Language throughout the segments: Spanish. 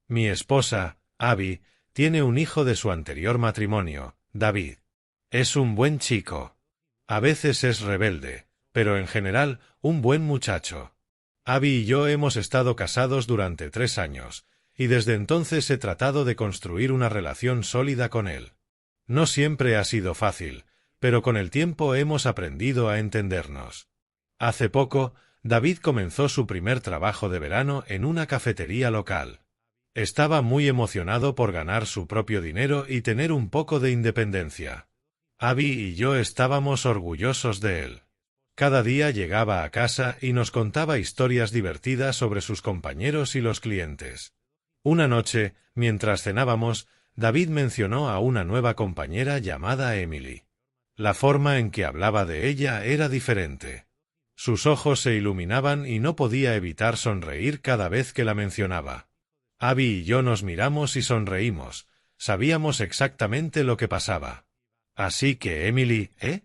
Mi esposa, Abby, tiene un hijo de su anterior matrimonio, David. Es un buen chico. A veces es rebelde, pero en general, un buen muchacho. Abby y yo hemos estado casados durante 3 años, y desde entonces he tratado de construir una relación sólida con él. No siempre ha sido fácil, pero con el tiempo hemos aprendido a entendernos. Hace poco, David comenzó su primer trabajo de verano en una cafetería local. Estaba muy emocionado por ganar su propio dinero y tener un poco de independencia. Abby y yo estábamos orgullosos de él. Cada día llegaba a casa y nos contaba historias divertidas sobre sus compañeros y los clientes. Una noche, mientras cenábamos, David mencionó a una nueva compañera llamada Emily. La forma en que hablaba de ella era diferente. Sus ojos se iluminaban y no podía evitar sonreír cada vez que la mencionaba. Abby y yo nos miramos y sonreímos. Sabíamos exactamente lo que pasaba. Así que Emily, ¿eh?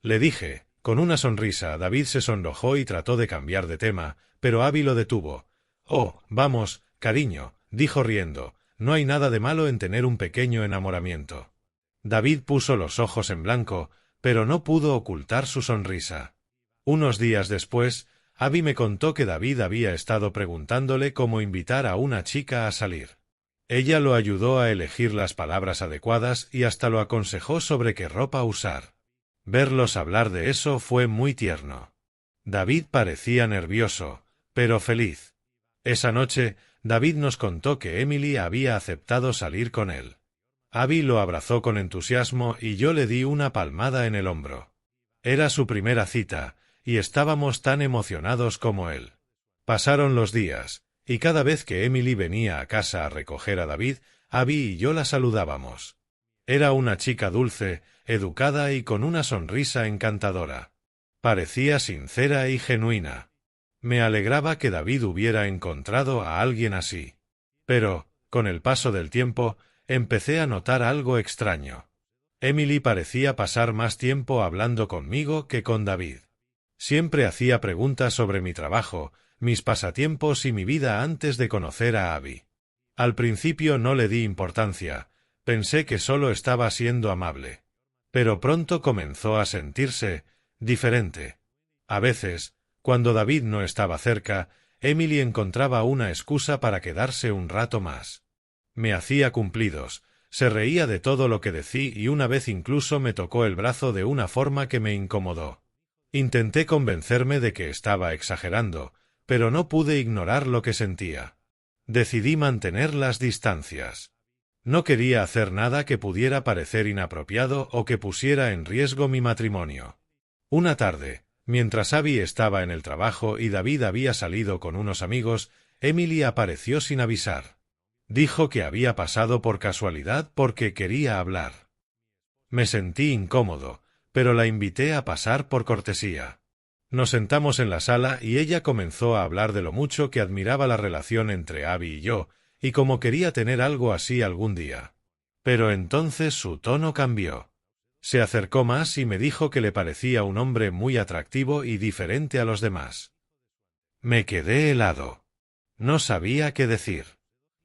Le dije. Con una sonrisa, David se sonrojó y trató de cambiar de tema, pero Abby lo detuvo. Oh, vamos, cariño, dijo riendo, no hay nada de malo en tener un pequeño enamoramiento. David puso los ojos en blanco, pero no pudo ocultar su sonrisa. Unos días después, Abby me contó que David había estado preguntándole cómo invitar a una chica a salir. Ella lo ayudó a elegir las palabras adecuadas y hasta lo aconsejó sobre qué ropa usar. Verlos hablar de eso fue muy tierno. David parecía nervioso, pero feliz. Esa noche, David nos contó que Emily había aceptado salir con él. Abby lo abrazó con entusiasmo y yo le di una palmada en el hombro. Era su primera cita, y estábamos tan emocionados como él. Pasaron los días, y cada vez que Emily venía a casa a recoger a David, Abby y yo la saludábamos. Era una chica dulce, educada y con una sonrisa encantadora. Parecía sincera y genuina. Me alegraba que David hubiera encontrado a alguien así. Pero, con el paso del tiempo, empecé a notar algo extraño. Emily parecía pasar más tiempo hablando conmigo que con David. Siempre hacía preguntas sobre mi trabajo, mis pasatiempos y mi vida antes de conocer a Abby. Al principio no le di importancia, pensé que solo estaba siendo amable. Pero pronto comenzó a sentirse diferente. A veces, cuando David no estaba cerca, Emily encontraba una excusa para quedarse un rato más. Me hacía cumplidos, se reía de todo lo que decí y una vez incluso me tocó el brazo de una forma que me incomodó. Intenté convencerme de que estaba exagerando, pero no pude ignorar lo que sentía. Decidí mantener las distancias. No quería hacer nada que pudiera parecer inapropiado o que pusiera en riesgo mi matrimonio. Una tarde, mientras Abby estaba en el trabajo y David había salido con unos amigos, Emily apareció sin avisar. Dijo que había pasado por casualidad porque quería hablar. Me sentí incómodo, pero la invité a pasar por cortesía. Nos sentamos en la sala y ella comenzó a hablar de lo mucho que admiraba la relación entre Abby y yo, y como quería tener algo así algún día. Pero entonces su tono cambió. Se acercó más y me dijo que le parecía un hombre muy atractivo y diferente a los demás. Me quedé helado. No sabía qué decir.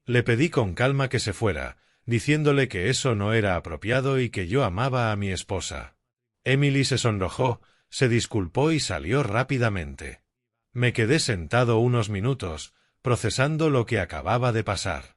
Le pedí con calma que se fuera, diciéndole que eso no era apropiado y que yo amaba a mi esposa. Emily se sonrojó, se disculpó y salió rápidamente. Me quedé sentado unos minutos, procesando lo que acababa de pasar.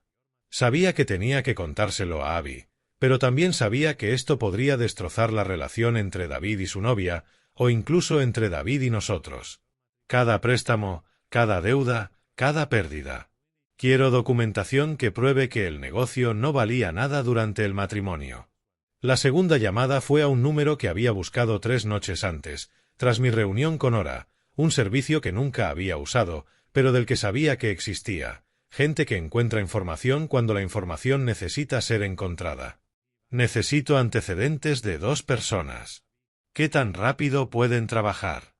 Sabía que tenía que contárselo a Abby, pero también sabía que esto podría destrozar la relación entre David y su novia, o incluso entre David y nosotros. Cada préstamo, cada deuda, cada pérdida. Quiero documentación que pruebe que el negocio no valía nada durante el matrimonio. La segunda llamada fue a un número que había buscado 3 noches antes, tras mi reunión con Ora, un servicio que nunca había usado, pero del que sabía que existía, gente que encuentra información cuando la información necesita ser encontrada. Necesito antecedentes de 2 personas. ¿Qué tan rápido pueden trabajar?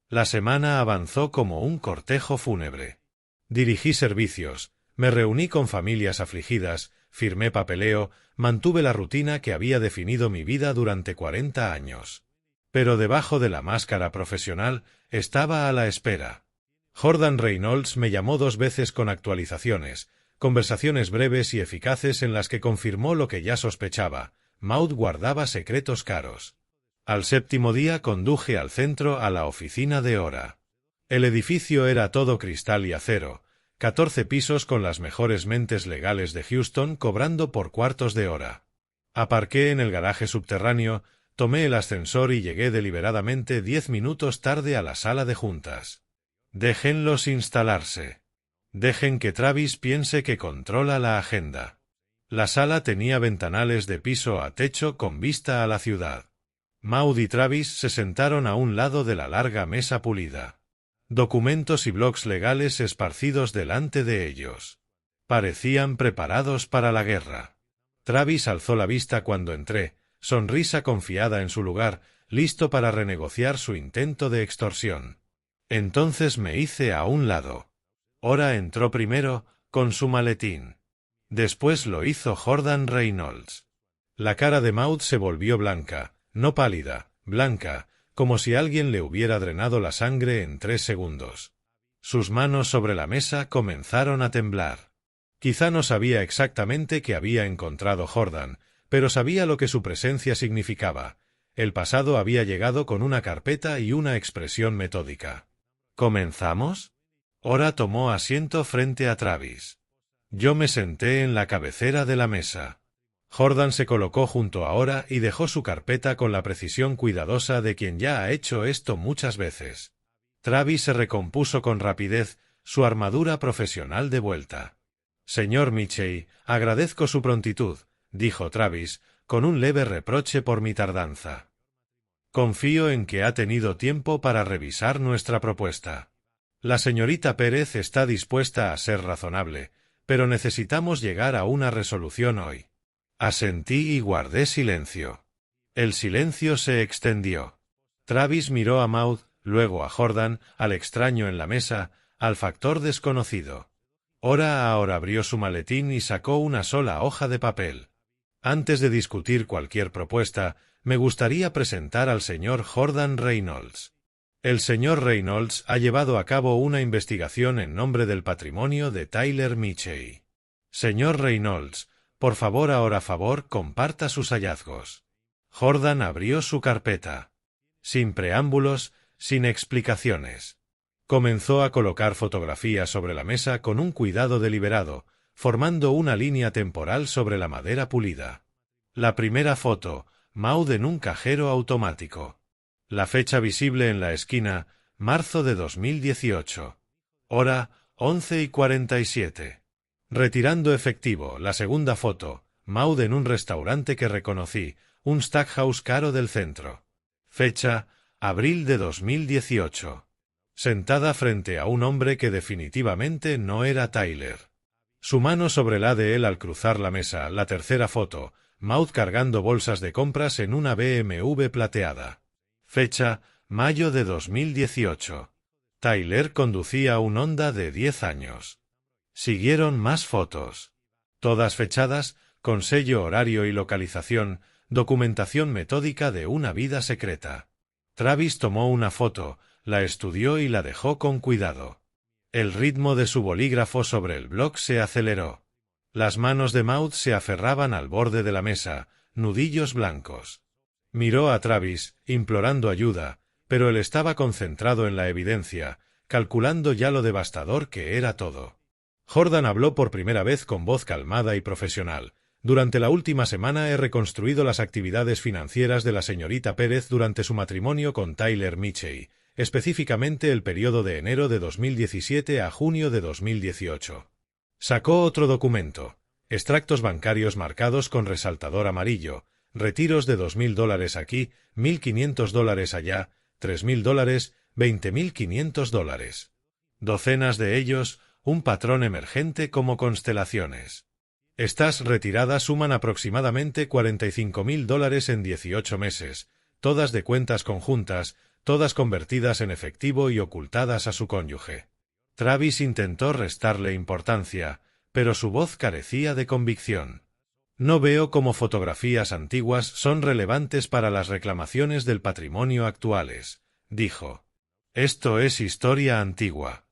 La semana avanzó como un cortejo fúnebre. Dirigí servicios, me reuní con familias afligidas, firmé papeleo, mantuve la rutina que había definido mi vida durante 40 años. Pero debajo de la máscara profesional estaba a la espera. Jordan Reynolds me llamó 2 veces con actualizaciones, conversaciones breves y eficaces en las que confirmó lo que ya sospechaba: Maud guardaba secretos caros. Al séptimo día conduje al centro a la oficina de Ora. El edificio era todo cristal y acero, 14 pisos con las mejores mentes legales de Houston cobrando por cuartos de hora. Aparqué en el garaje subterráneo, tomé el ascensor y llegué deliberadamente 10 minutos tarde a la sala de juntas. Déjenlos instalarse. Dejen que Travis piense que controla la agenda. La sala tenía ventanales de piso a techo con vista a la ciudad. Maud y Travis se sentaron a un lado de la larga mesa pulida. Documentos y blocs legales esparcidos delante de ellos. Parecían preparados para la guerra. Travis alzó la vista cuando entré, sonrisa confiada en su lugar, listo para renegociar su intento de extorsión. Entonces me hice a un lado. Ora entró primero, con su maletín. Después lo hizo Jordan Reynolds. La cara de Maud se volvió blanca, no pálida, blanca, como si alguien le hubiera drenado la sangre en 3 segundos. Sus manos sobre la mesa comenzaron a temblar. Quizá no sabía exactamente qué había encontrado Jordan, pero sabía lo que su presencia significaba. El pasado había llegado con una carpeta y una expresión metódica. ¿Comenzamos? Ora tomó asiento frente a Travis. Yo me senté en la cabecera de la mesa. Jordan se colocó junto a Ora y dejó su carpeta con la precisión cuidadosa de quien ya ha hecho esto muchas veces. Travis se recompuso con rapidez, su armadura profesional de vuelta. Señor Mitchell, agradezco su prontitud, dijo Travis, con un leve reproche por mi tardanza. Confío en que ha tenido tiempo para revisar nuestra propuesta. La señorita Pérez está dispuesta a ser razonable, pero necesitamos llegar a una resolución hoy. Asentí y guardé silencio. El silencio se extendió. Travis miró a Maud, luego a Jordan, al extraño en la mesa, al factor desconocido. Ora ahora abrió su maletín y sacó una sola hoja de papel. Antes de discutir cualquier propuesta, me gustaría presentar al señor Jordan Reynolds. El señor Reynolds ha llevado a cabo una investigación en nombre del patrimonio de Tyler Mitchell. Señor Reynolds, por favor, comparta sus hallazgos. Jordan abrió su carpeta. Sin preámbulos, sin explicaciones. Comenzó a colocar fotografías sobre la mesa con un cuidado deliberado, formando una línea temporal sobre la madera pulida. La primera foto, Maud en un cajero automático. La fecha visible en la esquina, marzo de 2018. Hora, 11:47. Retirando efectivo, la segunda foto, Maud en un restaurante que reconocí, un Stackhouse caro del centro. Fecha, abril de 2018. Sentada frente a un hombre que definitivamente no era Tyler. Su mano sobre la de él al cruzar la mesa, la tercera foto, Maud cargando bolsas de compras en una BMW plateada. Fecha, mayo de 2018. Tyler conducía un Honda de 10 años. Siguieron más fotos. Todas fechadas, con sello horario y localización, documentación metódica de una vida secreta. Travis tomó una foto, la estudió y la dejó con cuidado. El ritmo de su bolígrafo sobre el bloc se aceleró. Las manos de Maud se aferraban al borde de la mesa, nudillos blancos. Miró a Travis, implorando ayuda, pero él estaba concentrado en la evidencia, calculando ya lo devastador que era todo. Jordan habló por primera vez con voz calmada y profesional. Durante la última semana he reconstruido las actividades financieras de la señorita Pérez durante su matrimonio con Tyler Mitchell, específicamente el periodo de enero de 2017 a junio de 2018. Sacó otro documento, extractos bancarios marcados con resaltador amarillo, retiros de $2.000 aquí, $1.500 allá, $3.000, $20.500. Docenas de ellos, un patrón emergente como constelaciones. Estas retiradas suman aproximadamente $45.000 en 18 meses, todas de cuentas conjuntas, todas convertidas en efectivo y ocultadas a su cónyuge. Travis intentó restarle importancia, pero su voz carecía de convicción. No veo cómo fotografías antiguas son relevantes para las reclamaciones del patrimonio actuales, dijo. Esto es historia antigua.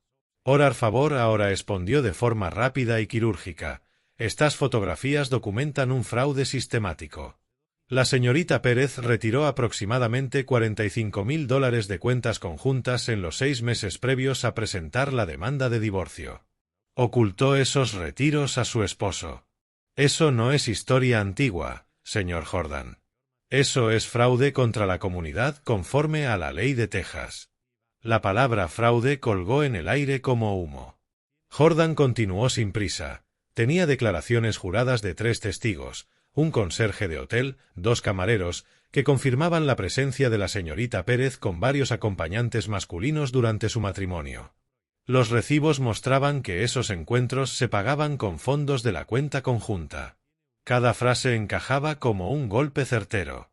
Orar favor ahora respondió de forma rápida y quirúrgica. Estas fotografías documentan un fraude sistemático. La señorita Pérez retiró aproximadamente $45.000 de cuentas conjuntas en los 6 meses previos a presentar la demanda de divorcio. Ocultó esos retiros a su esposo. Eso no es historia antigua, señor Jordan. Eso es fraude contra la comunidad conforme a la ley de Texas. La palabra fraude colgó en el aire como humo. Jordan continuó sin prisa. Tenía declaraciones juradas de 3 testigos, un conserje de hotel, 2 camareros, que confirmaban la presencia de la señorita Pérez con varios acompañantes masculinos durante su matrimonio. Los recibos mostraban que esos encuentros se pagaban con fondos de la cuenta conjunta. Cada frase encajaba como un golpe certero.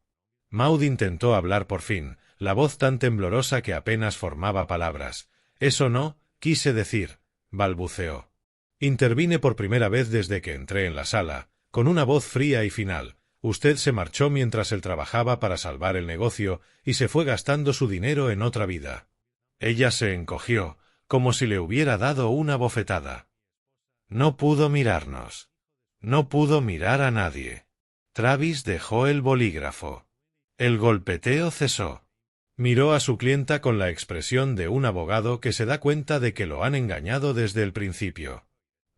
Maud intentó hablar por fin, la voz tan temblorosa que apenas formaba palabras. «Eso no, quise decir», balbuceó. Intervine por primera vez desde que entré en la sala, con una voz fría y final. Usted se marchó mientras él trabajaba para salvar el negocio y se fue gastando su dinero en otra vida. Ella se encogió, como si le hubiera dado una bofetada. No pudo mirarnos. No pudo mirar a nadie. Travis dejó el bolígrafo. El golpeteo cesó. Miró a su clienta con la expresión de un abogado que se da cuenta de que lo han engañado desde el principio.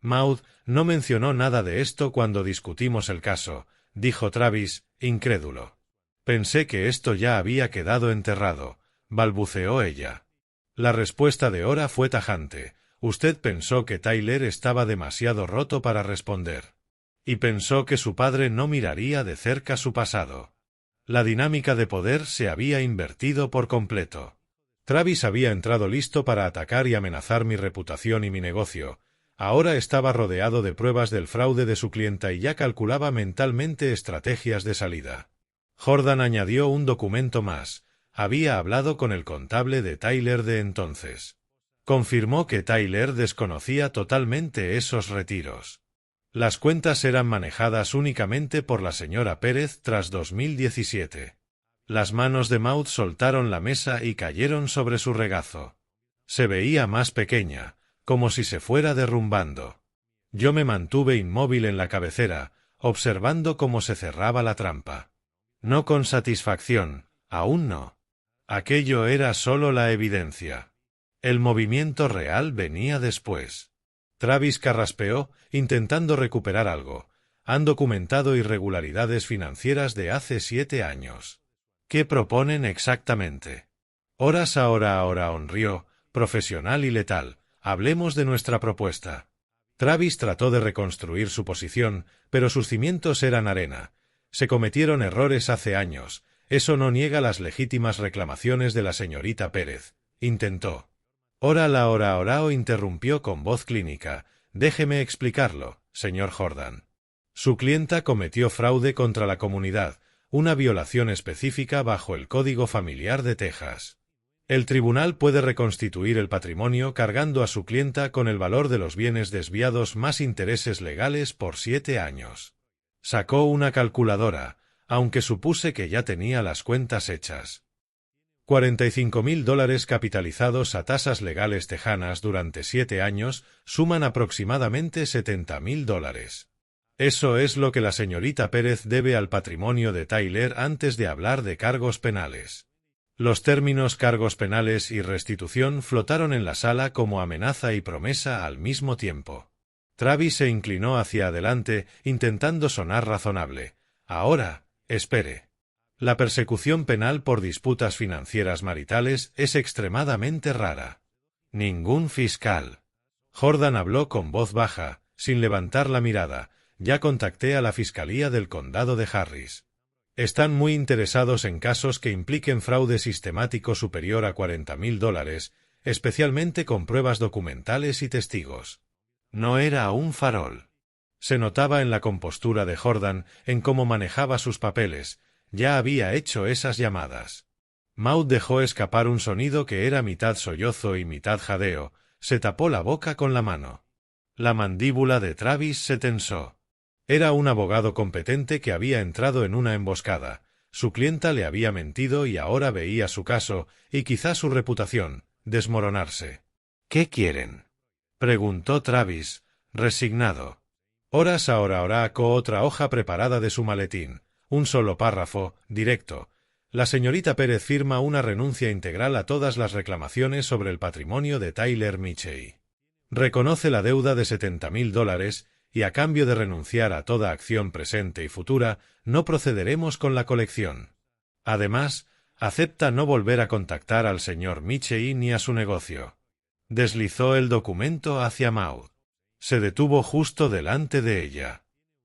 Maud no mencionó nada de esto cuando discutimos el caso, dijo Travis, incrédulo. Pensé que esto ya había quedado enterrado, balbuceó ella. La respuesta de Ora fue tajante. Usted pensó que Tyler estaba demasiado roto para responder. Y pensó que su padre no miraría de cerca su pasado. La dinámica de poder se había invertido por completo. Travis había entrado listo para atacar y amenazar mi reputación y mi negocio. Ahora estaba rodeado de pruebas del fraude de su clienta y ya calculaba mentalmente estrategias de salida. Jordan añadió un documento más. Había hablado con el contable de Tyler de entonces. Confirmó que Tyler desconocía totalmente esos retiros. Las cuentas eran manejadas únicamente por la señora Pérez tras 2017. Las manos de Maud soltaron la mesa y cayeron sobre su regazo. Se veía más pequeña, como si se fuera derrumbando. Yo me mantuve inmóvil en la cabecera, observando cómo se cerraba la trampa. No con satisfacción, aún no. Aquello era solo la evidencia. El movimiento real venía después. Travis carraspeó, intentando recuperar algo. Han documentado irregularidades financieras de hace 7 años. ¿Qué proponen exactamente? Horas ahora honrió, profesional y letal. Hablemos de nuestra propuesta. Travis trató de reconstruir su posición, pero sus cimientos eran arena. Se cometieron errores hace años. Eso no niega las legítimas reclamaciones de la señorita Pérez. Intentó. Orao interrumpió con voz clínica. Déjeme explicarlo, señor Jordan. Su clienta cometió fraude contra la comunidad, una violación específica bajo el Código Familiar de Texas. El tribunal puede reconstituir el patrimonio cargando a su clienta con el valor de los bienes desviados más intereses legales por 7 años. Sacó una calculadora, aunque supuse que ya tenía las cuentas hechas. $45.000 capitalizados a tasas legales tejanas durante 7 años suman aproximadamente $70.000. Eso es lo que la señorita Pérez debe al patrimonio de Tyler antes de hablar de cargos penales. Los términos cargos penales y restitución flotaron en la sala como amenaza y promesa al mismo tiempo. Travis se inclinó hacia adelante, intentando sonar razonable. Ahora, espere. La persecución penal por disputas financieras maritales es extremadamente rara. Ningún fiscal. Jordan habló con voz baja, sin levantar la mirada. Ya contacté a la Fiscalía del Condado de Harris. Están muy interesados en casos que impliquen fraude sistemático superior a $40.000, especialmente con pruebas documentales y testigos. No era un farol. Se notaba en la compostura de Jordan, en cómo manejaba sus papeles. Ya había hecho esas llamadas. Maud dejó escapar un sonido que era mitad sollozo y mitad jadeo. Se tapó la boca con la mano. La mandíbula de Travis se tensó. Era un abogado competente que había entrado en una emboscada. Su clienta le había mentido y ahora veía su caso, y quizá su reputación, desmoronarse. ¿Qué quieren? preguntó Travis, resignado. Horas ahora sacó otra hoja preparada de su maletín. Un solo párrafo, directo. La señorita Pérez firma una renuncia integral a todas las reclamaciones sobre el patrimonio de Tyler Mitchell. Reconoce la deuda de $70,000 y a cambio de renunciar a toda acción presente y futura, no procederemos con la colección. Además, acepta no volver a contactar al señor Mitchell ni a su negocio. Deslizó el documento hacia Maud. Se detuvo justo delante de ella.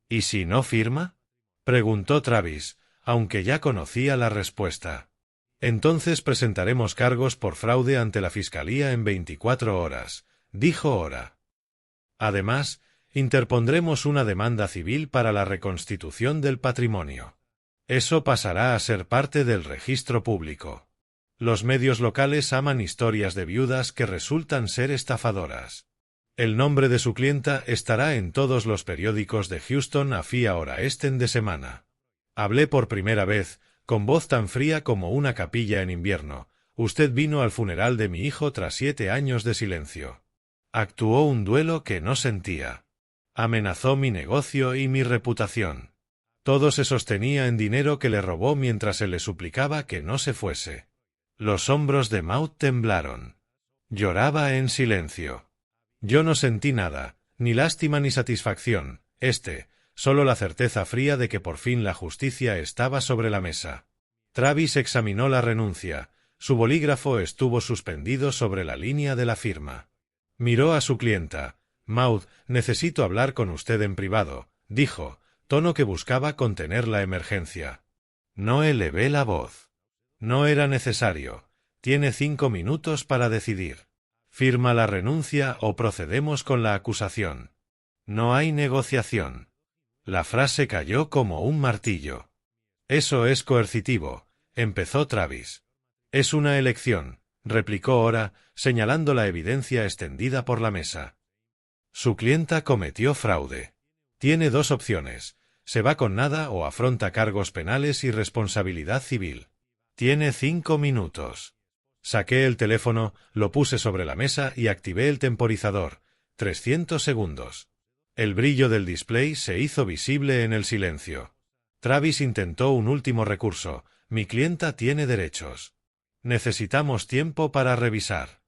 ¿Y si no firma?, preguntó Travis, aunque ya conocía la respuesta. Entonces presentaremos cargos por fraude ante la fiscalía en 24 horas, dijo Ora. Además, interpondremos una demanda civil para la reconstitución del patrimonio. Eso pasará a ser parte del registro público. Los medios locales aman historias de viudas que resultan ser estafadoras. El nombre de su clienta estará en todos los periódicos de Houston a hora este de semana. Hablé por primera vez, con voz tan fría como una capilla en invierno. Usted vino al funeral de mi hijo tras 7 años de silencio. Actuó un duelo que no sentía. Amenazó mi negocio y mi reputación. Todo se sostenía en dinero que le robó mientras se le suplicaba que no se fuese. Los hombros de Maud temblaron. Lloraba en silencio. Yo no sentí nada, ni lástima ni satisfacción, solo la certeza fría de que por fin la justicia estaba sobre la mesa. Travis examinó la renuncia. Su bolígrafo estuvo suspendido sobre la línea de la firma. Miró a su clienta. Maud, necesito hablar con usted en privado, dijo, tono que buscaba contener la emergencia. No elevé la voz. No era necesario. Tiene 5 minutos para decidir. Firma la renuncia o procedemos con la acusación. No hay negociación. La frase cayó como un martillo. Eso es coercitivo, empezó Travis. Es una elección, replicó Ora, señalando la evidencia extendida por la mesa. Su clienta cometió fraude. Tiene 2 opciones, se va con nada o afronta cargos penales y responsabilidad civil. Tiene 5 minutos. Saqué el teléfono, lo puse sobre la mesa y activé el temporizador. 300 segundos. El brillo del display se hizo visible en el silencio. Travis intentó un último recurso. Mi clienta tiene derechos. Necesitamos tiempo para revisar.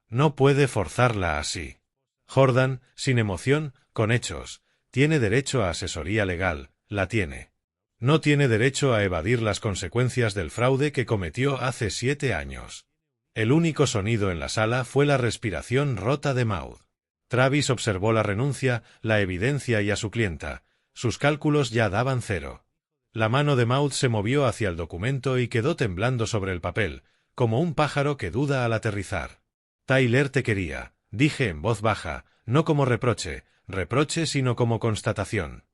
No puede forzarla así. Jordan, sin emoción, con hechos. Tiene derecho a asesoría legal, la tiene. No tiene derecho a evadir las consecuencias del fraude que cometió hace 7 años. El único sonido en la sala fue la respiración rota de Maud. Travis observó la renuncia, la evidencia y a su clienta. Sus cálculos ya daban 0. La mano de Maud se movió hacia el documento y quedó temblando sobre el papel, como un pájaro que duda al aterrizar. Tyler te quería, dije en voz baja, no como reproche, sino como constatación.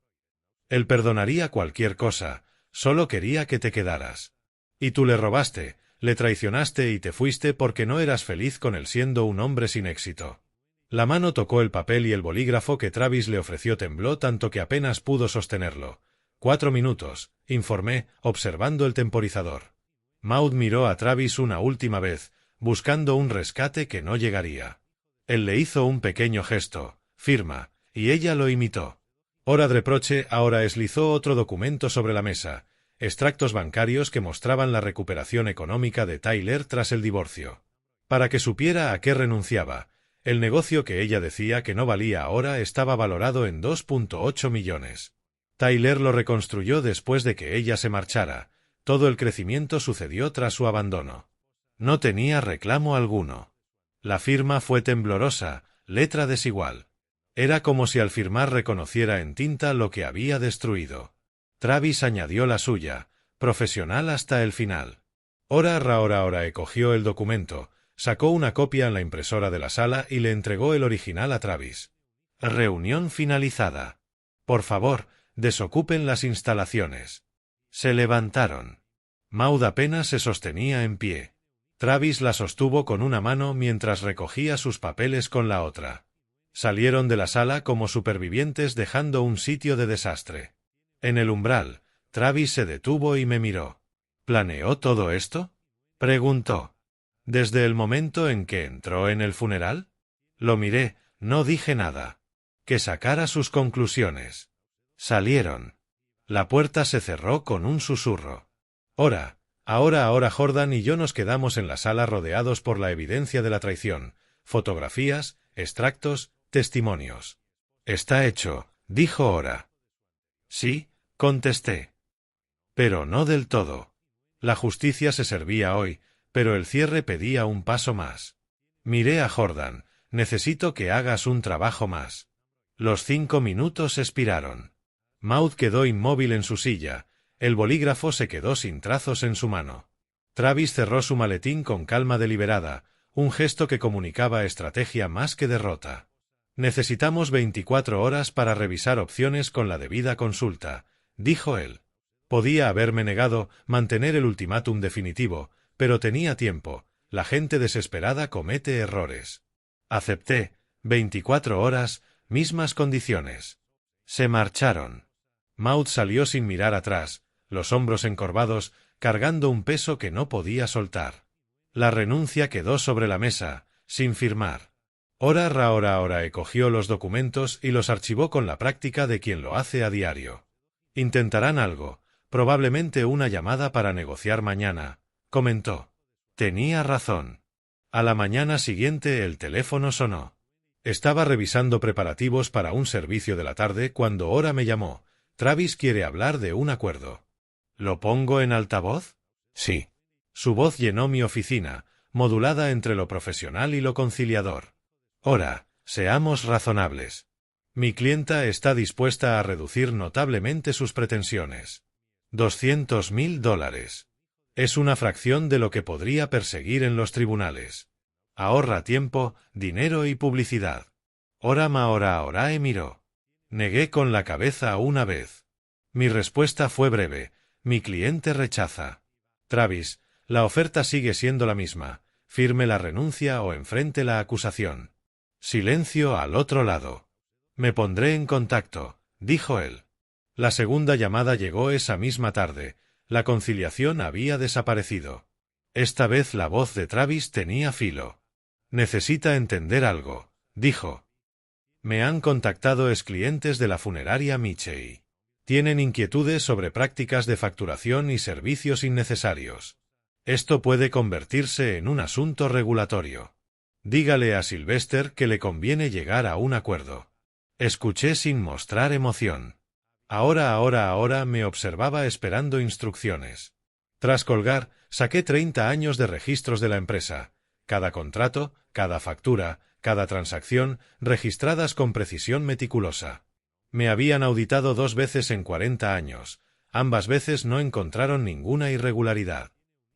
Él perdonaría cualquier cosa, solo quería que te quedaras. Y tú le robaste, le traicionaste y te fuiste porque no eras feliz con él siendo un hombre sin éxito. La mano tocó el papel y el bolígrafo que Travis le ofreció tembló tanto que apenas pudo sostenerlo. 4 minutos, informé, observando el temporizador. Maud miró a Travis una última vez, buscando un rescate que no llegaría. Él le hizo un pequeño gesto, firma, y ella lo imitó. Hora de reproche ahora deslizó otro documento sobre la mesa, extractos bancarios que mostraban la recuperación económica de Tyler tras el divorcio. Para que supiera a qué renunciaba, el negocio que ella decía que no valía ahora estaba valorado en 2.8 millones. Tyler lo reconstruyó después de que ella se marchara. Todo el crecimiento sucedió tras su abandono. No tenía reclamo alguno. La firma fue temblorosa, letra desigual. Era como si al firmar reconociera en tinta lo que había destruido. Travis añadió la suya, profesional hasta el final. Ora cogió el documento, sacó una copia en la impresora de la sala y le entregó el original a Travis. Reunión finalizada. Por favor, desocupen las instalaciones. Se levantaron. Maud apenas se sostenía en pie. Travis la sostuvo con una mano mientras recogía sus papeles con la otra. Salieron de la sala como supervivientes dejando un sitio de desastre. En el umbral, Travis se detuvo y me miró. ¿Planeó todo esto?, preguntó. ¿Desde el momento en que entró en el funeral? Lo miré, No dije nada. Que sacara sus conclusiones. Salieron. La puerta se cerró con un susurro. Ahora Jordan y yo nos quedamos en la sala rodeados por la evidencia de la traición, fotografías, extractos, testimonios. Está hecho, dijo Ora. Sí, contesté. Pero no del todo. La justicia se servía hoy, pero el cierre pedía un paso más. Miré a Jordan. Necesito que hagas un trabajo más. Los 5 minutos expiraron. Maud quedó inmóvil en su silla. El bolígrafo se quedó sin trazos en su mano. Travis cerró su maletín con calma deliberada, un gesto que comunicaba estrategia más que derrota. Necesitamos 24 horas para revisar opciones con la debida consulta, dijo él. Podía haberme negado mantener el ultimátum definitivo, pero tenía tiempo. La gente desesperada comete errores. Acepté. 24 horas, mismas condiciones. Se marcharon. Maud salió sin mirar atrás, los hombros encorvados, cargando un peso que no podía soltar. La renuncia quedó sobre la mesa, sin firmar. Ora cogió los documentos y los archivó con la práctica de quien lo hace a diario. Intentarán algo, probablemente una llamada para negociar mañana, comentó. Tenía razón. A la mañana siguiente el teléfono sonó. Estaba revisando preparativos para un servicio de la tarde cuando Ora me llamó. Travis quiere hablar de un acuerdo. ¿Lo pongo en altavoz? Sí. Su voz llenó mi oficina, modulada entre lo profesional y lo conciliador. Ora, seamos razonables. Mi clienta está dispuesta a reducir notablemente sus pretensiones. $200.000. Es una fracción de lo que podría perseguir en los tribunales. Ahorra tiempo, dinero y publicidad. Ora miró. Negué con la cabeza una vez. Mi respuesta fue breve. Mi cliente rechaza. Travis, la oferta sigue siendo la misma. Firme la renuncia o enfrente la acusación. Silencio al otro lado. Me pondré en contacto, dijo él. La segunda llamada llegó esa misma tarde. La conciliación había desaparecido. Esta vez la voz de Travis tenía filo. Necesita entender algo, dijo. Me han contactado exclientes de la funeraria Michey. Tienen inquietudes sobre prácticas de facturación y servicios innecesarios. Esto puede convertirse en un asunto regulatorio. Dígale a Sylvester que le conviene llegar a un acuerdo. Escuché sin mostrar emoción. Ahora me observaba esperando instrucciones. Tras colgar, saqué 30 años de registros de la empresa. Cada contrato, cada factura, cada transacción, registradas con precisión meticulosa. Me habían auditado 2 veces en 40 años. Ambas veces no encontraron ninguna irregularidad.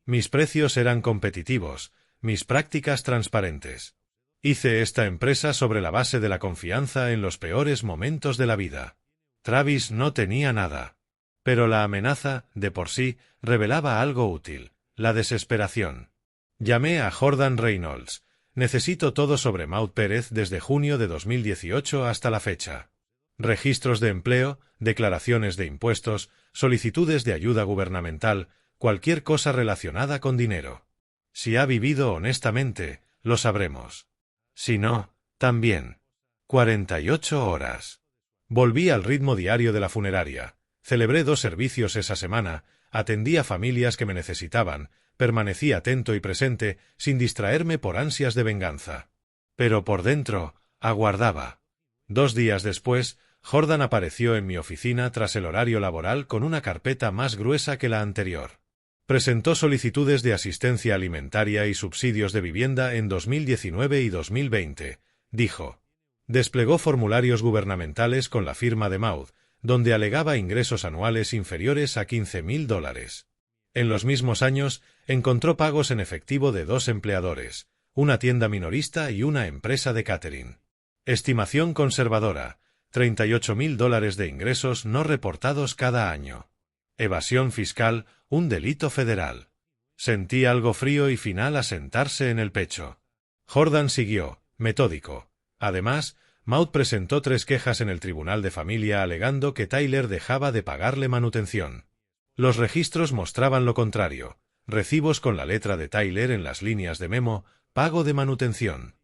Mis precios eran competitivos, mis prácticas transparentes. Hice esta empresa sobre la base de la confianza en los peores momentos de la vida. Travis no tenía nada. Pero la amenaza, de por sí, revelaba algo útil, la desesperación. Llamé a Jordan Reynolds. Necesito todo sobre Maud Pérez desde junio de 2018 hasta la fecha. Registros de empleo, declaraciones de impuestos, solicitudes de ayuda gubernamental, cualquier cosa relacionada con dinero. Si ha vivido honestamente, lo sabremos. Si no, también. 48 horas. Volví al ritmo diario de la funeraria. Celebré 2 servicios esa semana, atendí a familias que me necesitaban, permanecí atento y presente, sin distraerme por ansias de venganza. Pero por dentro, aguardaba. 2 días después, Jordan apareció en mi oficina tras el horario laboral con una carpeta más gruesa que la anterior. Presentó solicitudes de asistencia alimentaria y subsidios de vivienda en 2019 y 2020, dijo. Desplegó formularios gubernamentales con la firma de Maud, donde alegaba ingresos anuales inferiores a $15.000. En los mismos años, encontró pagos en efectivo de 2 empleadores, una tienda minorista y una empresa de catering. Estimación conservadora, $38.000 de ingresos no reportados cada año. Evasión fiscal, un delito federal. Sentí algo frío y final asentarse en el pecho. Jordan siguió, metódico. Además, Maud presentó 3 quejas en el Tribunal de Familia alegando que Tyler dejaba de pagarle manutención. Los registros mostraban lo contrario, recibos con la letra de Tyler en las líneas de memo, pago de manutención.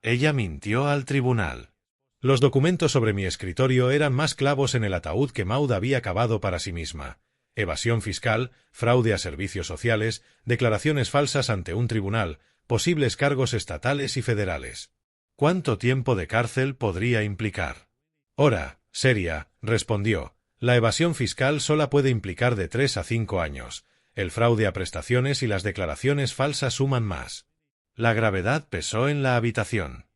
Ella mintió al tribunal. Los documentos sobre mi escritorio eran más clavos en el ataúd que Maud había cavado para sí misma. Evasión fiscal, fraude a servicios sociales, declaraciones falsas ante un tribunal, posibles cargos estatales y federales. ¿Cuánto tiempo de cárcel podría implicar? Ora, seria, respondió. La evasión fiscal sola puede implicar de 3 a 5 años. El fraude a prestaciones y las declaraciones falsas suman más. La gravedad pesó en la habitación.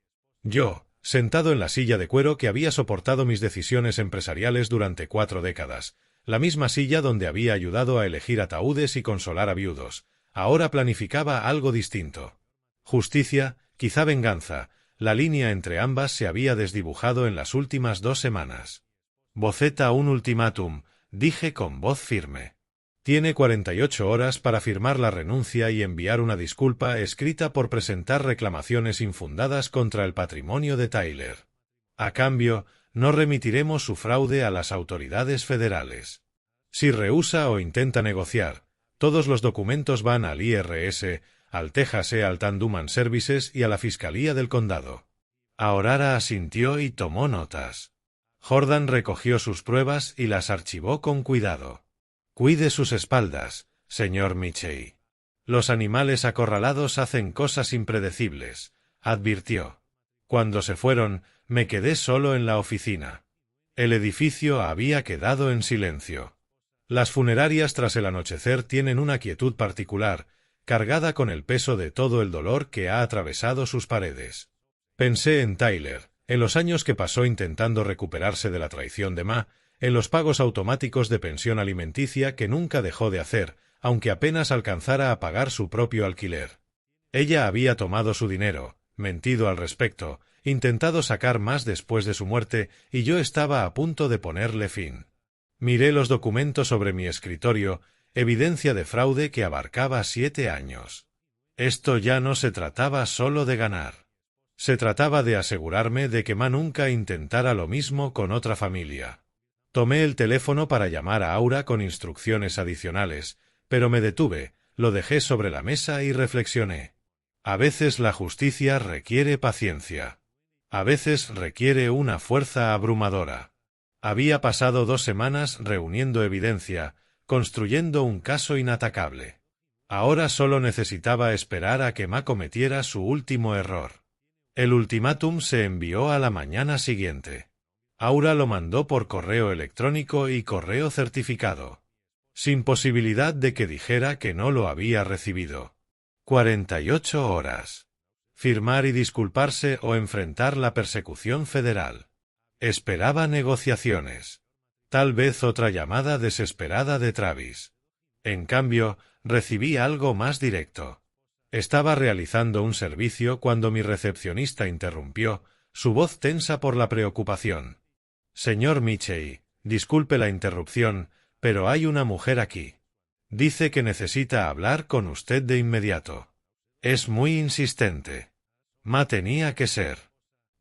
Yo, sentado en la silla de cuero que había soportado mis decisiones empresariales durante 4 décadas, la misma silla donde había ayudado a elegir ataúdes y consolar a viudos, ahora planificaba algo distinto. Justicia, quizá venganza, la línea entre ambas se había desdibujado en las últimas 2 semanas. Boceta un ultimátum, dije con voz firme. Tiene 48 horas para firmar la renuncia y enviar una disculpa escrita por presentar reclamaciones infundadas contra el patrimonio de Tyler. A cambio, no remitiremos su fraude a las autoridades federales. Si rehúsa o intenta negociar, todos los documentos van al IRS, al Texas Ealtan Human Services y a la Fiscalía del Condado. Aurora asintió y tomó notas. Jordan recogió sus pruebas y las archivó con cuidado. Cuide sus espaldas, señor Mitchell. Los animales acorralados hacen cosas impredecibles, advirtió. Cuando se fueron, me quedé solo en la oficina. El edificio había quedado en silencio. Las funerarias tras el anochecer tienen una quietud particular, cargada con el peso de todo el dolor que ha atravesado sus paredes. Pensé en Tyler, en los años que pasó intentando recuperarse de la traición de Ma, en los pagos automáticos de pensión alimenticia que nunca dejó de hacer, aunque apenas alcanzara a pagar su propio alquiler. Ella había tomado su dinero, mentido al respecto, intentado sacar más después de su muerte, y yo estaba a punto de ponerle fin. Miré los documentos sobre mi escritorio, evidencia de fraude que abarcaba 7 años. Esto ya no se trataba solo de ganar. Se trataba de asegurarme de que Ma nunca intentara lo mismo con otra familia. Tomé el teléfono para llamar a Aura con instrucciones adicionales, pero me detuve, lo dejé sobre la mesa y reflexioné. A veces la justicia requiere paciencia. A veces requiere una fuerza abrumadora. Había pasado 2 semanas reuniendo evidencia, construyendo un caso inatacable. Ahora solo necesitaba esperar a que Ma cometiera su último error. El ultimátum se envió a la mañana siguiente. Aura lo mandó por correo electrónico y correo certificado, sin posibilidad de que dijera que no lo había recibido. 48 horas. Firmar y disculparse o enfrentar la persecución federal. Esperaba negociaciones. Tal vez otra llamada desesperada de Travis. En cambio, recibí algo más directo. Estaba realizando un servicio cuando mi recepcionista interrumpió, su voz tensa por la preocupación. Señor Mitchell, disculpe la interrupción, pero hay una mujer aquí. Dice que necesita hablar con usted de inmediato. Es muy insistente. Ma tenía que ser.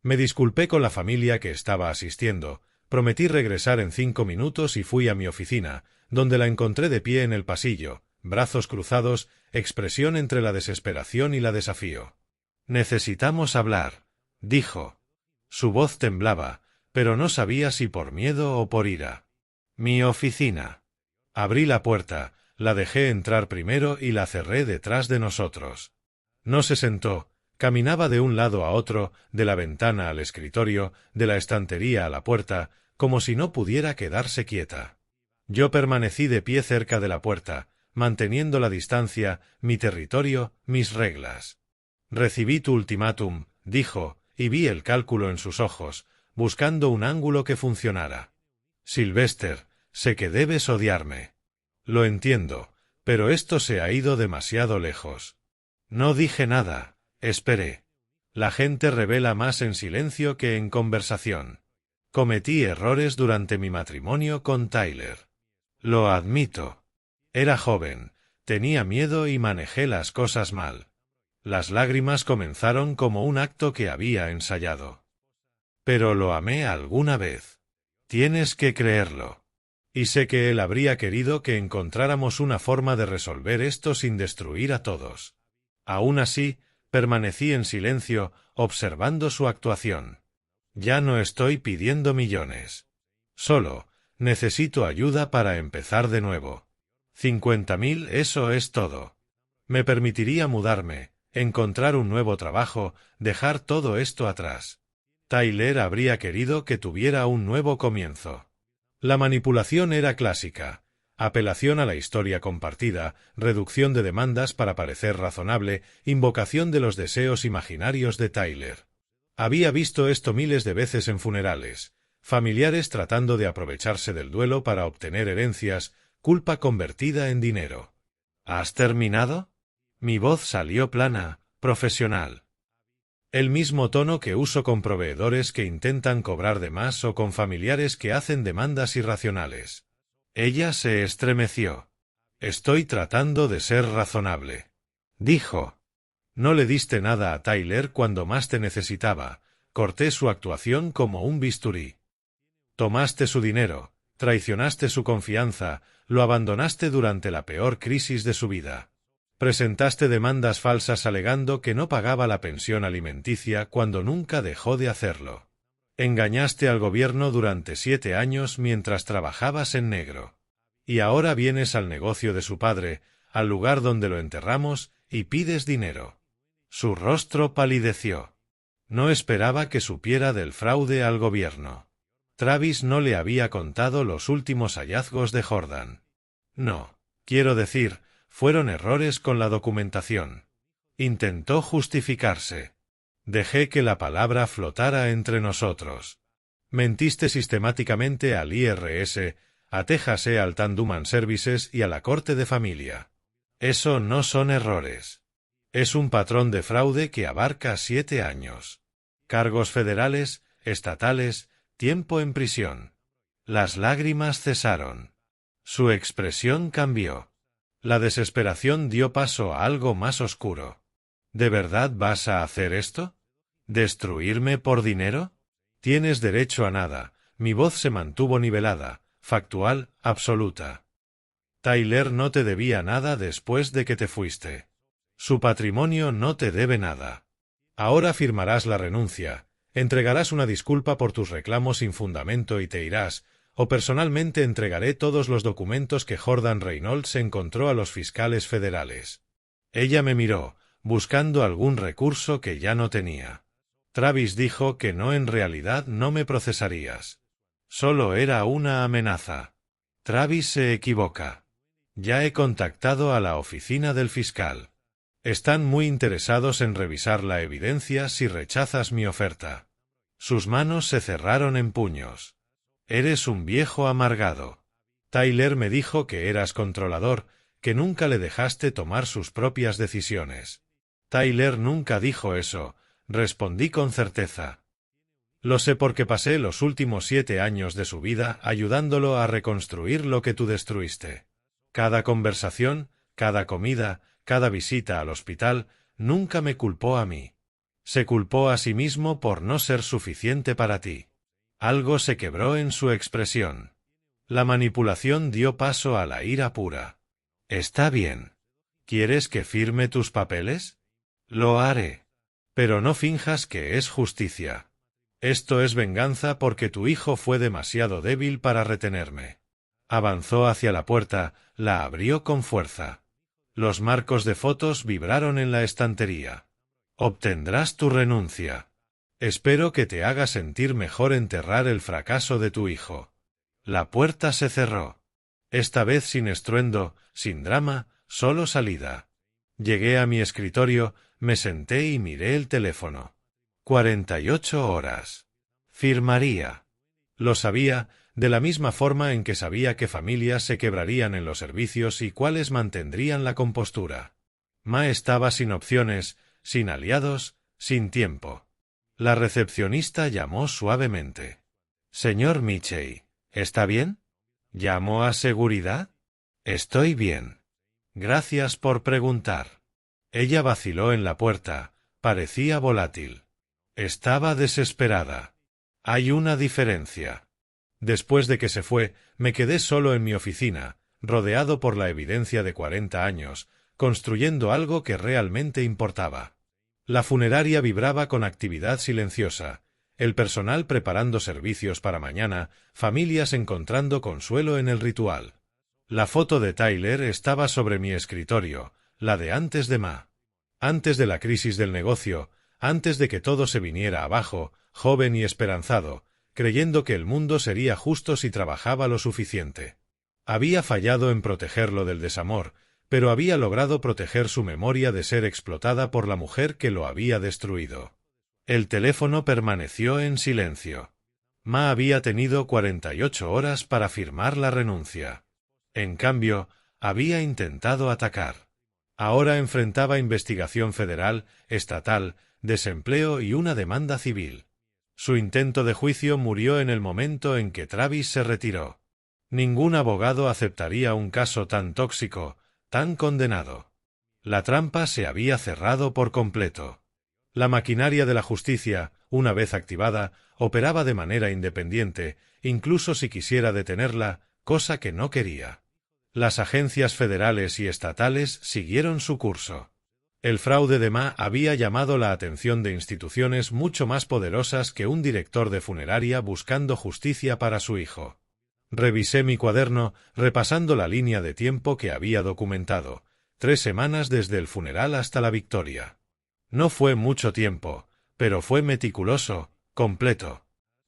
Me disculpé con la familia que estaba asistiendo, prometí regresar en 5 minutos y fui a mi oficina, donde la encontré de pie en el pasillo, brazos cruzados, expresión entre la desesperación y la desafío. Necesitamos hablar, dijo. Su voz temblaba, pero no sabía si por miedo o por ira. Mi oficina. Abrí la puerta, la dejé entrar primero y la cerré detrás de nosotros. No se sentó, caminaba de un lado a otro, de la ventana al escritorio, de la estantería a la puerta, como si no pudiera quedarse quieta. Yo permanecí de pie cerca de la puerta, manteniendo la distancia, mi territorio, mis reglas. Recibí tu ultimátum, dijo, y vi el cálculo en sus ojos, buscando un ángulo que funcionara. Sylvester, sé que debes odiarme. Lo entiendo, pero esto se ha ido demasiado lejos. No dije nada, esperé. La gente revela más en silencio que en conversación. Cometí errores durante mi matrimonio con Tyler. Lo admito. Era joven, tenía miedo y manejé las cosas mal. Las lágrimas comenzaron como un acto que había ensayado. Pero lo amé alguna vez. Tienes que creerlo. Y sé que él habría querido que encontráramos una forma de resolver esto sin destruir a todos. Aún así, Permanecí en silencio, observando su actuación. Ya no estoy pidiendo millones. Solo, necesito ayuda para empezar de nuevo. 50.000, eso es todo. Me permitiría mudarme, encontrar un nuevo trabajo, dejar todo esto atrás. Tyler habría querido que tuviera un nuevo comienzo. La manipulación era clásica. Apelación a la historia compartida, reducción de demandas para parecer razonable, invocación de los deseos imaginarios de Tyler. Había visto esto miles de veces en funerales, familiares tratando de aprovecharse del duelo para obtener herencias, culpa convertida en dinero. ¿Has terminado? Mi voz salió plana, profesional. El mismo tono que uso con proveedores que intentan cobrar de más o con familiares que hacen demandas irracionales. Ella se estremeció. Estoy tratando de ser razonable, dijo. No le diste nada a Tyler cuando más te necesitaba. Corté su actuación como un bisturí. Tomaste su dinero, traicionaste su confianza, lo abandonaste durante la peor crisis de su vida. Presentaste demandas falsas alegando que no pagaba la pensión alimenticia cuando nunca dejó de hacerlo. Engañaste al gobierno durante 7 años mientras trabajabas en negro. Y ahora vienes al negocio de su padre, al lugar donde lo enterramos, y pides dinero. Su rostro palideció. No esperaba que supiera del fraude al gobierno. Travis no le había contado los últimos hallazgos de Jordan. No, quiero decir, fueron errores con la documentación. Intentó justificarse. Dejé que la palabra flotara entre nosotros. Mentiste sistemáticamente al IRS, a Texas Ealtan Human Services y a la Corte de Familia. Eso no son errores. Es un patrón de fraude que abarca 7 años. Cargos federales, estatales, tiempo en prisión. Las lágrimas cesaron. Su expresión cambió. La desesperación dio paso a algo más oscuro. ¿De verdad vas a hacer esto? ¿Destruirme por dinero? Tienes derecho a nada. Mi voz se mantuvo nivelada, factual, absoluta. Tyler no te debía nada después de que te fuiste. Su patrimonio no te debe nada. Ahora firmarás la renuncia, entregarás una disculpa por tus reclamos sin fundamento y te irás, o personalmente entregaré todos los documentos que Jordan Reynolds encontró a los fiscales federales. Ella me miró, buscando algún recurso que ya no tenía. Travis dijo que no, en realidad no me procesarías. Solo era una amenaza. Travis se equivoca. Ya he contactado a la oficina del fiscal. Están muy interesados en revisar la evidencia si rechazas mi oferta. Sus manos se cerraron en puños. Eres un viejo amargado. Tyler me dijo que eras controlador, que nunca le dejaste tomar sus propias decisiones. Tyler nunca dijo eso, respondí con certeza. Lo sé porque pasé los últimos 7 años de su vida ayudándolo a reconstruir lo que tú destruiste. Cada conversación, cada comida, cada visita al hospital, nunca me culpó a mí. Se culpó a sí mismo por no ser suficiente para ti. Algo se quebró en su expresión. La manipulación dio paso a la ira pura. Está bien. ¿Quieres que firme tus papeles? Lo haré. Pero no finjas que es justicia. Esto es venganza porque tu hijo fue demasiado débil para retenerme. Avanzó hacia la puerta, la abrió con fuerza. Los marcos de fotos vibraron en la estantería. Obtendrás tu renuncia. Espero que te haga sentir mejor enterrar el fracaso de tu hijo. La puerta se cerró. Esta vez sin estruendo, sin drama, solo salida. Llegué a mi escritorio, me senté y miré el teléfono. 48 horas. Firmaría. Lo sabía, de la misma forma en que sabía qué familias se quebrarían en los servicios y cuáles mantendrían la compostura. Ma estaba sin opciones, sin aliados, sin tiempo. La recepcionista llamó suavemente. Señor Mitchell, ¿está bien? ¿Llamó a seguridad? Estoy bien. Gracias por preguntar. Ella vaciló en la puerta, parecía volátil. Estaba desesperada. Hay una diferencia. Después de que se fue, me quedé solo en mi oficina, rodeado por la evidencia de 40 años, construyendo algo que realmente importaba. La funeraria vibraba con actividad silenciosa, el personal preparando servicios para mañana, familias encontrando consuelo en el ritual. La foto de Tyler estaba sobre mi escritorio, la de antes de Ma. Antes de la crisis del negocio, antes de que todo se viniera abajo, joven y esperanzado, creyendo que el mundo sería justo si trabajaba lo suficiente. Había fallado en protegerlo del desamor, pero había logrado proteger su memoria de ser explotada por la mujer que lo había destruido. El teléfono permaneció en silencio. Ma había tenido 48 horas para firmar la renuncia. En cambio, había intentado atacar. Ahora enfrentaba investigación federal, estatal, desempleo y una demanda civil. Su intento de juicio murió en el momento en que Travis se retiró. Ningún abogado aceptaría un caso tan tóxico, tan condenado. La trampa se había cerrado por completo. La maquinaria de la justicia, una vez activada, operaba de manera independiente, incluso si quisiera detenerla, cosa que no quería. Las agencias federales y estatales siguieron su curso. El fraude de Ma había llamado la atención de instituciones mucho más poderosas que un director de funeraria buscando justicia para su hijo. Revisé mi cuaderno, repasando la línea de tiempo que había documentado, 3 semanas desde el funeral hasta la victoria. No fue mucho tiempo, pero fue meticuloso, completo.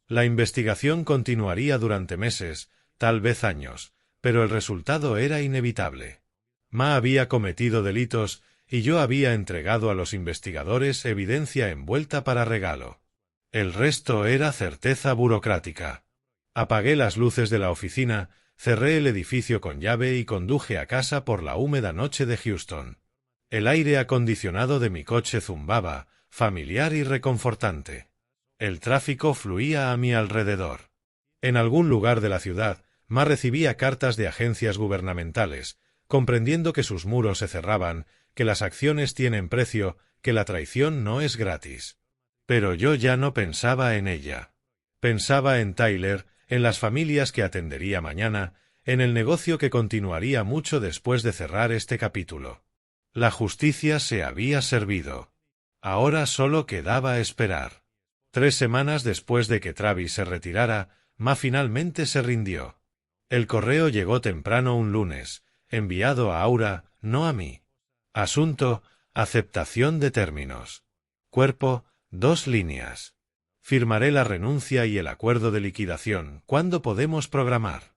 La investigación continuaría durante meses, tal vez años, pero el resultado era inevitable. Ma había cometido delitos y yo había entregado a los investigadores evidencia envuelta para regalo. El resto era certeza burocrática. Apagué las luces de la oficina, cerré el edificio con llave y conduje a casa por la húmeda noche de Houston. El aire acondicionado de mi coche zumbaba, familiar y reconfortante. El tráfico fluía a mi alrededor. En algún lugar de la ciudad, Ma recibía cartas de agencias gubernamentales, comprendiendo que sus muros se cerraban, que las acciones tienen precio, que la traición no es gratis. Pero yo ya no pensaba en ella. Pensaba en Tyler, en las familias que atendería mañana, en el negocio que continuaría mucho después de cerrar este capítulo. La justicia se había servido. Ahora solo quedaba esperar. 3 semanas después de que Travis se retirara, Ma finalmente se rindió. El correo llegó temprano un lunes, enviado a Aura, no a mí. Asunto: aceptación de términos. Cuerpo: 2 líneas. Firmaré la renuncia y el acuerdo de liquidación. ¿Cuándo podemos programar?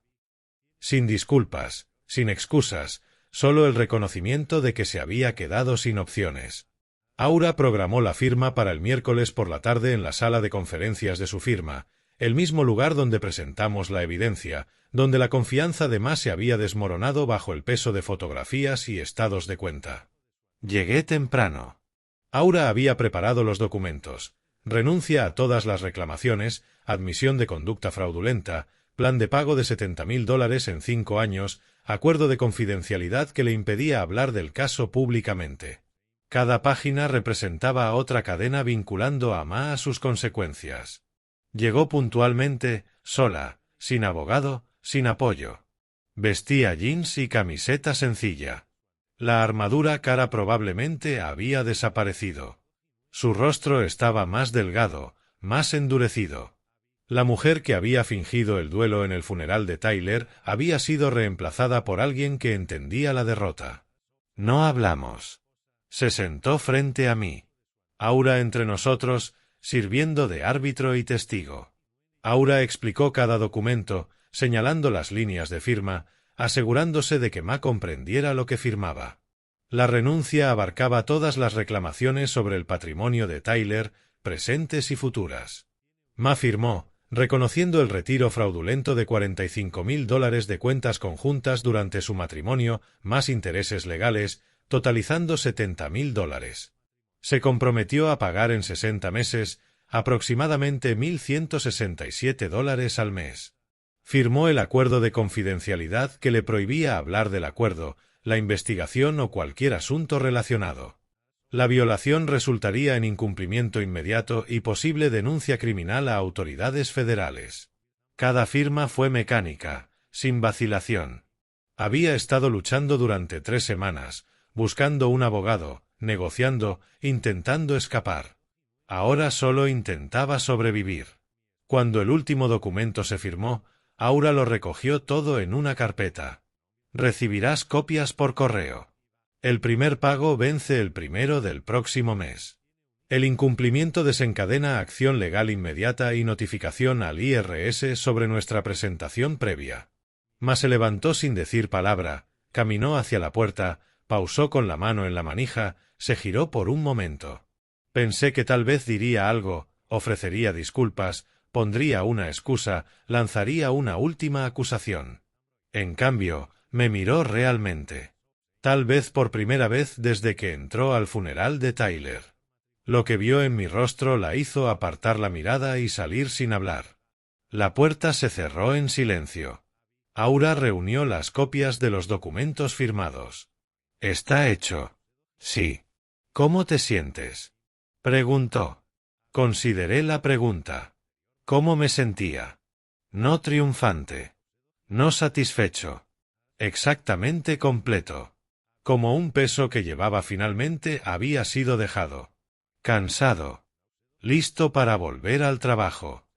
Sin disculpas, sin excusas, solo el reconocimiento de que se había quedado sin opciones. Aura programó la firma para el miércoles por la tarde en la sala de conferencias de su firma, el mismo lugar donde presentamos la evidencia, donde la confianza de Ma se había desmoronado bajo el peso de fotografías y estados de cuenta. Llegué temprano. Aura había preparado los documentos: renuncia a todas las reclamaciones, admisión de conducta fraudulenta, plan de pago de $70,000 en 5 años, acuerdo de confidencialidad que le impedía hablar del caso públicamente. Cada página representaba a otra cadena vinculando a Ma a sus consecuencias. Llegó puntualmente, sola, sin abogado, sin apoyo. Vestía jeans y camiseta sencilla. La armadura cara probablemente había desaparecido. Su rostro estaba más delgado, más endurecido. La mujer que había fingido el duelo en el funeral de Tyler había sido reemplazada por alguien que entendía la derrota. No hablamos. Se sentó frente a mí. Aura entre nosotros, sirviendo de árbitro y testigo. Aura explicó cada documento, señalando las líneas de firma, asegurándose de que Ma comprendiera lo que firmaba. La renuncia abarcaba todas las reclamaciones sobre el patrimonio de Tyler, presentes y futuras. Ma firmó, reconociendo el retiro fraudulento de $45,000 de cuentas conjuntas durante su matrimonio, más intereses legales, totalizando $70,000. Se comprometió a pagar en 60 meses, aproximadamente $1,167 al mes. Firmó el acuerdo de confidencialidad que le prohibía hablar del acuerdo, la investigación o cualquier asunto relacionado. La violación resultaría en incumplimiento inmediato y posible denuncia criminal a autoridades federales. Cada firma fue mecánica, sin vacilación. Había estado luchando durante 3 semanas, buscando un abogado, negociando, intentando escapar. Ahora solo intentaba sobrevivir. Cuando el último documento se firmó, Aura lo recogió todo en una carpeta. Recibirás copias por correo. El primer pago vence el 1 del próximo mes. El incumplimiento desencadena acción legal inmediata y notificación al IRS sobre nuestra presentación previa. Mas se levantó sin decir palabra, caminó hacia la puerta, pausó con la mano en la manija, se giró por un momento. Pensé que tal vez diría algo, ofrecería disculpas, pondría una excusa, lanzaría una última acusación. En cambio, me miró realmente. Tal vez por primera vez desde que entró al funeral de Tyler. Lo que vio en mi rostro la hizo apartar la mirada y salir sin hablar. La puerta se cerró en silencio. Aura reunió las copias de los documentos firmados. «¿Está hecho?» «Sí». «¿Cómo te sientes?» preguntó. Consideré la pregunta. ¿Cómo me sentía? No triunfante. No satisfecho. Exactamente completo. Como un peso que llevaba finalmente había sido dejado. Cansado. Listo para volver al trabajo.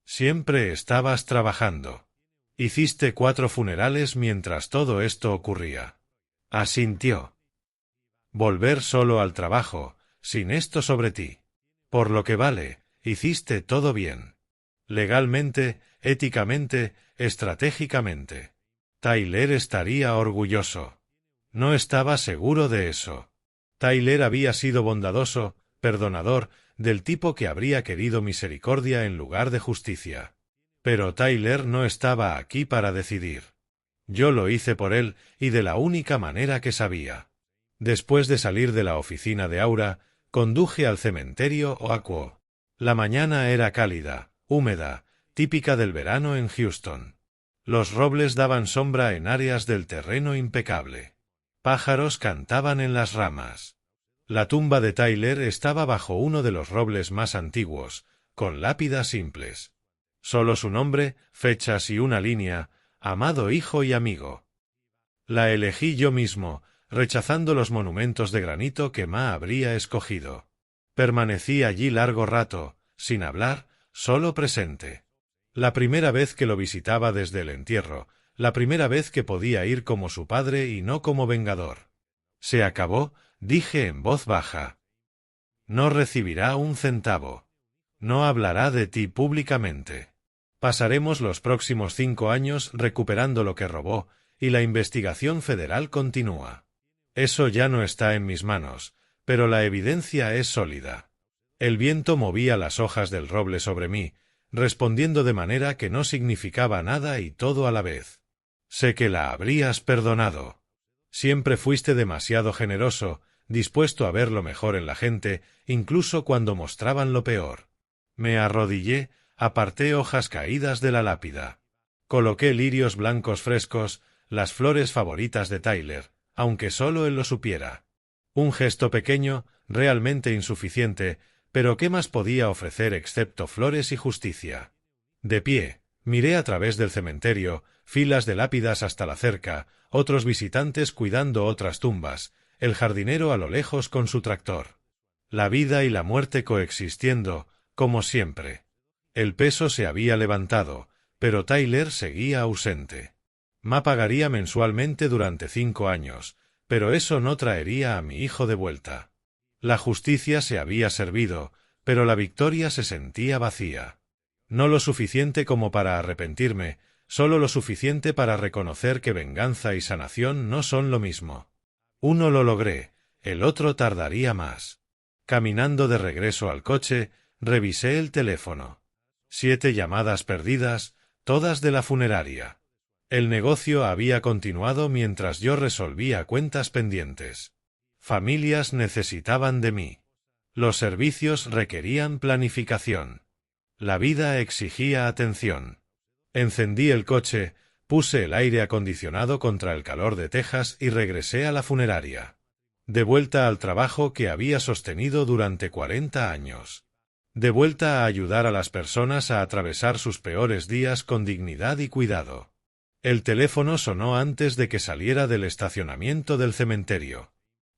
Siempre estabas trabajando. Hiciste 4 funerales mientras todo esto ocurría. Asintió. Volver solo al trabajo, sin esto sobre ti. Por lo que vale, hiciste todo bien. Legalmente, éticamente, estratégicamente. Tyler estaría orgulloso. No estaba seguro de eso. Tyler había sido bondadoso, perdonador, del tipo que habría querido misericordia en lugar de justicia. Pero Tyler no estaba aquí para decidir. Yo lo hice por él y de la única manera que sabía. Después de salir de la oficina de Aura, conduje al cementerio Oakwood. La mañana era cálida, húmeda, típica del verano en Houston. Los robles daban sombra en áreas del terreno impecable. Pájaros cantaban en las ramas. La tumba de Tyler estaba bajo uno de los robles más antiguos, con lápidas simples. Solo su nombre, fechas y una línea, amado hijo y amigo. La elegí yo mismo, rechazando los monumentos de granito que Ma habría escogido. Permanecí allí largo rato, sin hablar, solo presente. La primera vez que lo visitaba desde el entierro, la primera vez que podía ir como su padre y no como vengador. Se acabó, dije en voz baja. No recibirá un centavo. No hablará de ti públicamente. Pasaremos los próximos 5 años recuperando lo que robó, y la investigación federal continúa. Eso ya no está en mis manos, pero la evidencia es sólida. El viento movía las hojas del roble sobre mí, respondiendo de manera que no significaba nada y todo a la vez. Sé que la habrías perdonado. Siempre fuiste demasiado generoso, dispuesto a ver lo mejor en la gente, incluso cuando mostraban lo peor. Me arrodillé, aparté hojas caídas de la lápida. Coloqué lirios blancos frescos, las flores favoritas de Tyler, aunque solo él lo supiera. Un gesto pequeño, realmente insuficiente, pero ¿qué más podía ofrecer excepto flores y justicia? De pie, miré a través del cementerio, filas de lápidas hasta la cerca, otros visitantes cuidando otras tumbas, el jardinero a lo lejos con su tractor. La vida y la muerte coexistiendo, como siempre. El peso se había levantado, pero Tyler seguía ausente. Ma pagaría mensualmente durante 5 años, pero eso no traería a mi hijo de vuelta. La justicia se había servido, pero la victoria se sentía vacía. No lo suficiente como para arrepentirme, solo lo suficiente para reconocer que venganza y sanación no son lo mismo. Uno lo logré, el otro tardaría más. Caminando de regreso al coche, revisé el teléfono. 7 llamadas perdidas, todas de la funeraria. El negocio había continuado mientras yo resolvía cuentas pendientes. Familias necesitaban de mí. Los servicios requerían planificación. La vida exigía atención. Encendí el coche, puse el aire acondicionado contra el calor de Texas y regresé a la funeraria. De vuelta al trabajo que había sostenido durante 40 años. De vuelta a ayudar a las personas a atravesar sus peores días con dignidad y cuidado. El teléfono sonó antes de que saliera del estacionamiento del cementerio.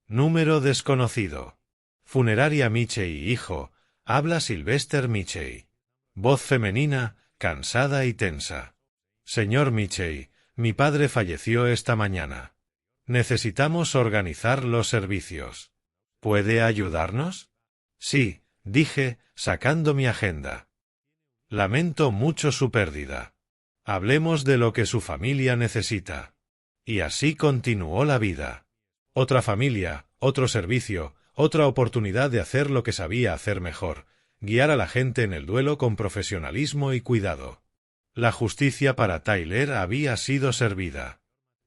Número desconocido. Funeraria Michey, hijo. Habla Sylvester Michey. Voz femenina, cansada y tensa. Señor Michey, mi padre falleció esta mañana. Necesitamos organizar los servicios. ¿Puede ayudarnos? Sí, dije, sacando mi agenda. Lamento mucho su pérdida. Hablemos de lo que su familia necesita. Y así continuó la vida. Otra familia, otro servicio, otra oportunidad de hacer lo que sabía hacer mejor, guiar a la gente en el duelo con profesionalismo y cuidado. La justicia para Tyler había sido servida.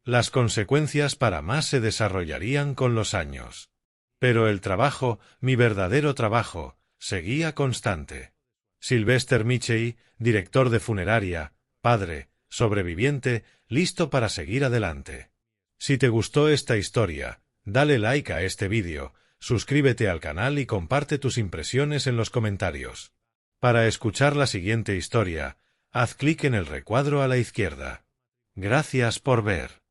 Las consecuencias para más se desarrollarían con los años. Pero el trabajo, mi verdadero trabajo, seguía constante. Sylvester Michey, director de funeraria, padre, sobreviviente, listo para seguir adelante. Si te gustó esta historia, dale like a este vídeo, suscríbete al canal y comparte tus impresiones en los comentarios. Para escuchar la siguiente historia, haz clic en el recuadro a la izquierda. Gracias por ver.